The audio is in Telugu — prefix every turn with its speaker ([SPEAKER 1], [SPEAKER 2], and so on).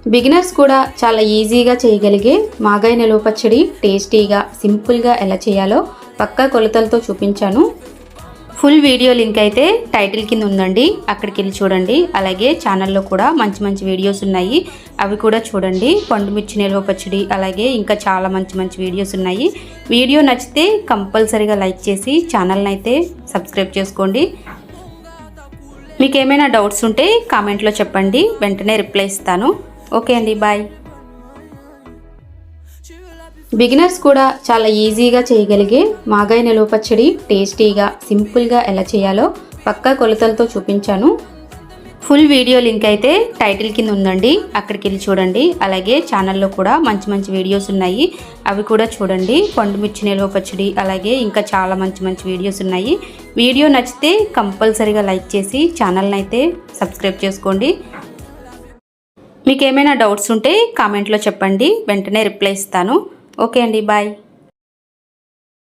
[SPEAKER 1] బిగినర్స్ కూడా చాలా ఈజీగా చేయగలిగే మాగాయ నిలువ పచ్చడి టేస్టీగా సింపుల్గా ఎలా చేయాలో పక్కా కొలతలతో చూపించాను. ఫుల్ వీడియో లింక్ అయితే టైటిల్ కింద ఉందండి, అక్కడికి వెళ్ళి చూడండి. అలాగే ఛానల్లో కూడా మంచి మంచి వీడియోస్ ఉన్నాయి, అవి కూడా చూడండి. పండుమిర్చి నిలువ పచ్చడి, అలాగే ఇంకా చాలా మంచి మంచి వీడియోస్ ఉన్నాయి. వీడియో నచ్చితే కంపల్సరీగా లైక్ చేసి ఛానల్ని అయితే సబ్స్క్రైబ్ చేసుకోండి. మీకు ఏమైనా డౌట్స్ ఉంటే కామెంట్లో చెప్పండి, వెంటనే రిప్లై ఇస్తాను. ఓకే అండి, బాయ్. బిగినర్స్ కూడా చాలా ఈజీగా చేయగలిగే మాగాయ నిలువ పచ్చడి టేస్టీగా సింపుల్గా ఎలా చేయాలో పక్కా కొలతలతో చూపించాను. ఫుల్ వీడియో లింక్ అయితే టైటిల్ కింద ఉందండి, అక్కడికి వెళ్ళి చూడండి. అలాగే ఛానల్లో కూడా మంచి మంచి వీడియోస్ ఉన్నాయి, అవి కూడా చూడండి. పండుమిర్చి నిలువ పచ్చడి, అలాగే ఇంకా చాలా మంచి మంచి వీడియోస్ ఉన్నాయి. వీడియో నచ్చితే కంపల్సరీగా లైక్ చేసి ఛానల్ని అయితే సబ్స్క్రైబ్ చేసుకోండి. మీకు ఏమైనా డౌట్స్ ఉంటే కామెంట్లో చెప్పండి, వెంటనే రిప్లై ఇస్తాను. ఓకే అండి, బాయ్.